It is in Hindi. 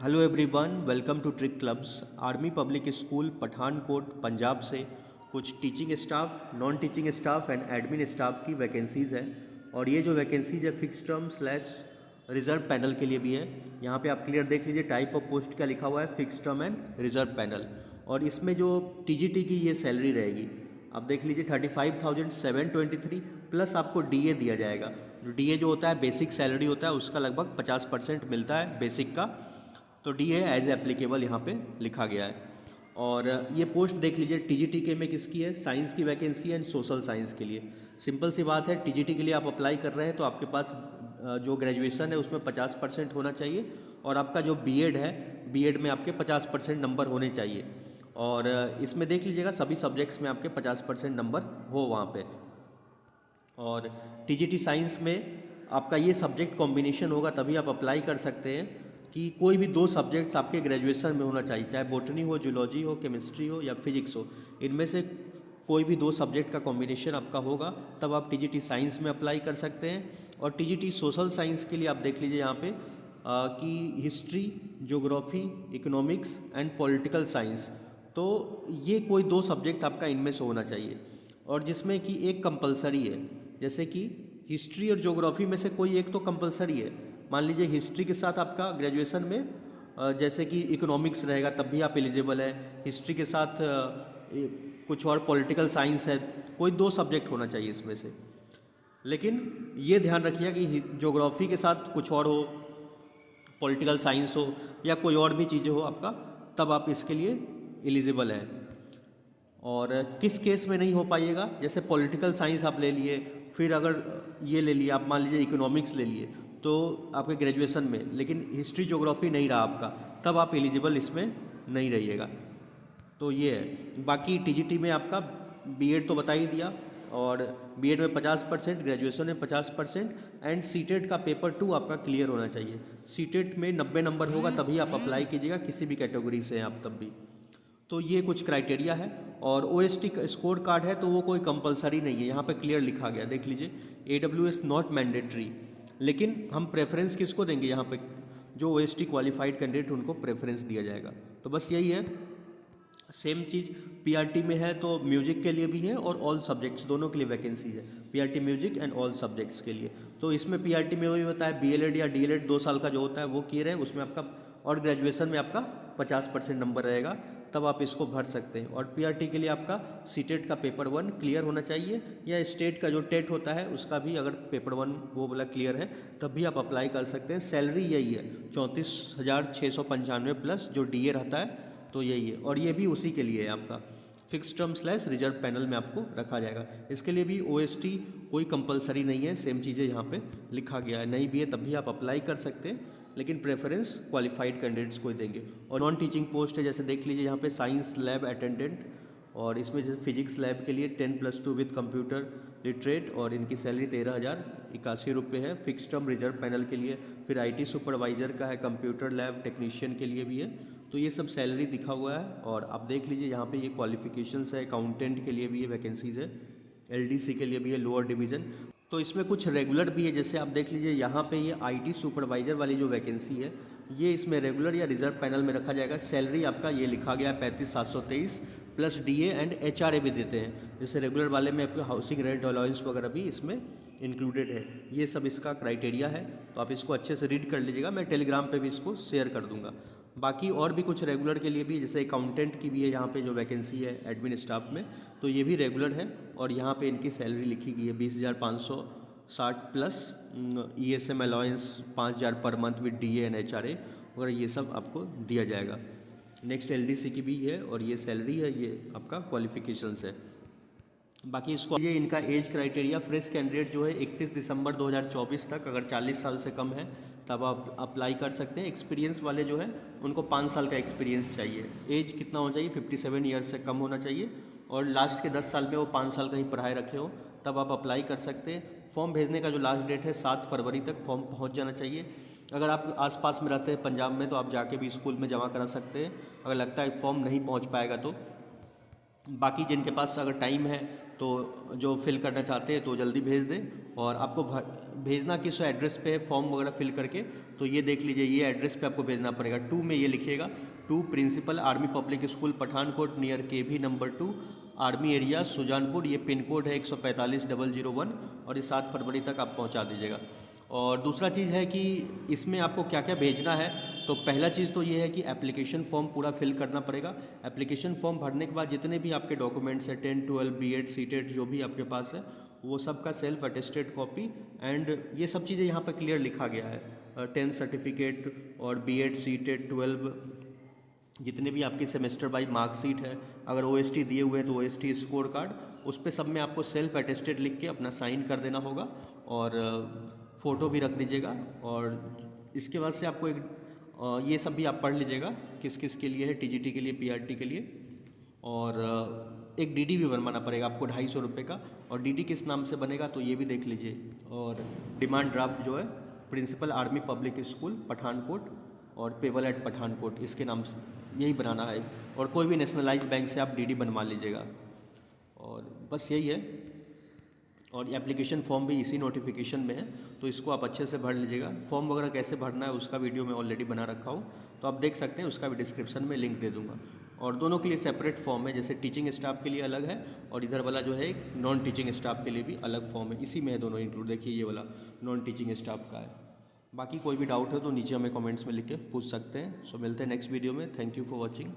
Hello everyone, welcome to trick clubs. Army public school Pathankot Punjab से कुछ teaching staff, non teaching staff and admin staff की वैकेंसीज़ है। और ये जो वैकेंसीज है fix term slash reserve panel के लिए भी है। यहाँ पे आप क्लियर देख लीजिए, टाइप ऑफ पोस्ट क्या लिखा हुआ है, fix term and reserve panel. और इसमें जो टीजीटी की ये सैलरी रहेगी, आप देख लीजिए 35,723 प्लस आपको डीए दिया जाएगा। जो डीए जो होता है बेसिक सैलरी होता है, उसका लगभग 50% मिलता है बेसिक का। तो डी है एज एप्लीकेबल यहाँ पे लिखा गया है। और ये पोस्ट देख लीजिए टीजीटी के में किसकी है, साइंस की वैकेंसी एंड सोशल साइंस के लिए। सिंपल सी बात है, टीजीटी के लिए आप अप्लाई कर रहे हैं तो आपके पास जो ग्रेजुएशन है उसमें 50% होना चाहिए, और आपका जो बीएड है, बीएड में आपके 50% नंबर होने चाहिए। और इसमें देख लीजिएगा सभी सब्जेक्ट्स में आपके 50% नंबर हो वहाँ पे। और टीजीटी साइंस में आपका ये सब्जेक्ट कॉम्बिनेशन होगा तभी आप अप्लाई कर सकते हैं कि कोई भी दो सब्जेक्ट्स आपके ग्रेजुएशन में होना चाहिए, चाहे बॉटनी हो, जूलॉजी हो, केमिस्ट्री हो या फिजिक्स हो। इनमें से कोई भी दो सब्जेक्ट का कॉम्बिनेशन आपका होगा तब आप टीजीटी साइंस में अप्लाई कर सकते हैं। और टीजीटी सोशल साइंस के लिए आप देख लीजिए यहाँ पे कि history, geography, economics and political science, तो ये कोई दो सब्जेक्ट आपका इनमें से होना चाहिए। और जिसमें कि एक कंपलसरी है, जैसे कि हिस्ट्री और ज्योग्राफी में से कोई एक तो कंपलसरी है। मान लीजिए हिस्ट्री के साथ आपका ग्रेजुएशन में जैसे कि इकोनॉमिक्स रहेगा तब भी आप एलिजिबल है। हिस्ट्री के साथ कुछ और पॉलिटिकल साइंस है, कोई दो सब्जेक्ट होना चाहिए इसमें से। लेकिन ये ध्यान रखिए कि ज्योग्राफी के साथ कुछ और हो, पॉलिटिकल साइंस हो या कोई और भी चीज़ें हो आपका, तब आप इसके लिए एलिजिबल हैं। और किस केस में नहीं हो पाइएगा, जैसे पॉलिटिकल साइंस आप ले लिए, फिर अगर ये ले लिए आप, मान लीजिए इकोनॉमिक्स ले लिए तो आपके ग्रेजुएशन में, लेकिन हिस्ट्री ज्योग्राफी नहीं रहा आपका, तब आप एलिजिबल इसमें नहीं रहिएगा। तो ये है। बाकी टीजीटी में आपका बीएड तो बता ही दिया, और बीएड में 50%, ग्रेजुएशन में 50% एंड सीटेट का पेपर 2 आपका क्लियर होना चाहिए। सीटेट में 90 नंबर होगा तभी आप अप्लाई कीजिएगा, किसी भी कैटेगरी से हैं आप तब भी। तो ये कुछ क्राइटेरिया है। और ओएसटी का स्कोर कार्ड है तो वो कोई कंपलसरी नहीं है, यहाँ पे क्लियर लिखा गया देख लीजिए, AWS नॉट मैंडेटरी। लेकिन हम प्रेफरेंस किसको देंगे, यहाँ पे जो ओएसटी क्वालिफाइड कैंडिडेट उनको प्रेफरेंस दिया जाएगा। तो बस यही है। सेम चीज़ पीआरटी में है तो म्यूजिक के लिए भी है और ऑल सब्जेक्ट्स दोनों के लिए वैकेंसी है, PRT music and all subjects के लिए। तो इसमें पीआरटी में वही होता है, बीएलएड या डीएलएड 2 साल का जो होता है वो किए रहे, उसमें आपका, और ग्रेजुएशन में आपका 50% नंबर रहेगा, तब आप इसको भर सकते हैं। और पीआरटी के लिए आपका सीटेट का पेपर 1 क्लियर होना चाहिए, या स्टेट का जो टेट होता है उसका भी अगर पेपर 1 वो वाला क्लियर है तब भी आप अप्लाई कर सकते हैं। सैलरी यही है 34,695 प्लस जो डीए रहता है, तो यही है। और ये भी उसी के लिए है, आपका fix term slash reserve panel में आपको रखा जाएगा। इसके लिए भी ओएसटी कोई कंपलसरी नहीं है, सेम चीज़ें यहाँ पे लिखा गया है। नहीं भी है तब भी आप अप्लाई कर सकते हैं, लेकिन प्रेफरेंस क्वालिफाइड कैंडिडेट्स को ही देंगे। और नॉन टीचिंग पोस्ट है, जैसे देख लीजिए यहाँ पे साइंस लैब अटेंडेंट, और इसमें जैसे फिजिक्स लैब के लिए 10+2 विद कंप्यूटर लिटरेट, और इनकी सैलरी 13,081 रुपये है। फिक्स टर्म रिजर्व पैनल के लिए। फिर आईटी सुपरवाइज़र का है, कंप्यूटर लैब टेक्नीशियन के लिए भी है। तो ये सब सैलरी दिखा हुआ है। और आप देख लीजिए यहाँ पे ये क्वालिफिकेशंस है, अकाउंटेंट के लिए भी ये वैकेंसीज़ है, एलडीसी के लिए भी है, लोअर डिवीज़न। तो इसमें कुछ रेगुलर भी है, जैसे आप देख लीजिए यहाँ पे ये आईटी सुपरवाइज़र वाली जो वैकेंसी है, ये इसमें रेगुलर या रिजर्व पैनल में रखा जाएगा। सैलरी आपका ये लिखा गया है 35,723 प्लस डीए एंड एचआरए भी देते हैं। जैसे रेगुलर वाले में आपको हाउसिंग रेंट अलाउंस वगैरह भी इसमें इंक्लूडेड है। ये सब इसका क्राइटेरिया है, तो आप इसको अच्छे से रीड कर लीजिएगा, मैं टेलीग्राम पे भी इसको शेयर कर दूंगा। बाकी और भी कुछ रेगुलर के लिए भी, जैसे अकाउंटेंट की भी है यहाँ पे जो वैकेंसी है एडमिन स्टाफ में, तो ये भी रेगुलर है। और यहाँ पे इनकी सैलरी लिखी गई है 20,560 plus ESM allowance 5,000 per month with DA and HRA वगैरह, ये सब आपको दिया जाएगा। नेक्स्ट एलडीसी की भी है, और ये सैलरी है, ये आपका क्वालिफिकेशंस है। बाकी इसको ये इनका एज क्राइटेरिया, फ्रेश कैंडिडेट जो है 31 दिसंबर 2024 तक, अगर 40 साल से कम है तब आप अप्लाई कर सकते हैं। एक्सपीरियंस वाले जो है उनको 5 साल का एक्सपीरियंस चाहिए। एज कितना होना चाहिए, 57 ईयर्स से कम होना चाहिए, और लास्ट के 10 साल में वो 5 साल कहीं पढ़ाई रखे हो, तब आप अप्लाई कर सकते हैं। फॉर्म भेजने का जो लास्ट डेट है 7 फरवरी तक फॉर्म पहुँच जाना चाहिए। अगर आप आसपास में रहते हैं पंजाब में तो आप जाके भी स्कूल में जमा करा सकते हैं, अगर लगता है फॉर्म नहीं पहुँच पाएगा तो। बाकी जिनके पास अगर टाइम है तो जो फिल करना चाहते हैं तो जल्दी भेज दें, और आपको भेजना किस एड्रेस पे है फॉर्म वगैरह फिल करके, तो ये देख लीजिए, ये एड्रेस पे आपको भेजना पड़ेगा। 2 में ये लिखिएगा, 2 principal army public school Pathankot near KV number 2 Army area Sujanpur, ये पिन कोड है 145001 और ये 7 फरवरी तक आप पहुंचा दीजिएगा। और दूसरा चीज़ है कि इसमें आपको क्या क्या भेजना है, तो पहला चीज़ तो ये है कि एप्लीकेशन फॉर्म पूरा फिल करना पड़ेगा। एप्लीकेशन फॉर्म भरने के बाद जितने भी आपके डॉक्यूमेंट्स हैं 10, 12, B.Ed, C.Ted जो भी आपके पास है, वो सब का सेल्फ अटेस्टेड कॉपी एंड ये सब चीज़ें यहाँ पर क्लियर लिखा गया है। 10 सर्टिफिकेट और B.Ed, C.Ted, 12 जितने भी आपकी सेमेस्टर बाई मार्कशीट है, अगर OST दिए हुए हैं तो OST स्कोर कार्ड, उस पर सब में आपको सेल्फ अटेस्टेड लिख के अपना साइन कर देना होगा और फ़ोटो भी रख दीजिएगा। और इसके बाद से आपको एक ये सब भी आप पढ़ लीजिएगा किस किस के लिए है, TGT के लिए, PRT के लिए। और एक DD भी बनवाना पड़ेगा आपको 250 रुपये का, और DD किस नाम से बनेगा तो ये भी देख लीजिए। और डिमांड ड्राफ्ट जो है principal army public school Pathankot और पेबल एट पठानकोट, इसके नाम से यही बनाना है। और कोई भी नेशनलाइज बैंक से आप DD बनवा लीजिएगा। और बस यही है। और एप्लीकेशन फॉर्म भी इसी नोटिफिकेशन में है, तो इसको आप अच्छे से भर लीजिएगा। फॉर्म वगैरह कैसे भरना है उसका वीडियो मैं ऑलरेडी बना रखा हूँ, तो आप देख सकते हैं, उसका भी डिस्क्रिप्शन में लिंक दे दूँगा। और दोनों के लिए सेपरेट फॉर्म है, जैसे टीचिंग स्टाफ के लिए अलग है और इधर वाला जो है एक नॉन टीचिंग स्टाफ के लिए भी अलग फॉर्म है। इसी में है दोनों इंक्लूड, देखिए ये वाला नॉन टीचिंग स्टाफ का है। बाकी कोई भी डाउट है तो नीचे हमें कमेंट्स में लिख के पूछ सकते हैं। सो मिलते हैं नेक्स्ट वीडियो में। Thank you for watching.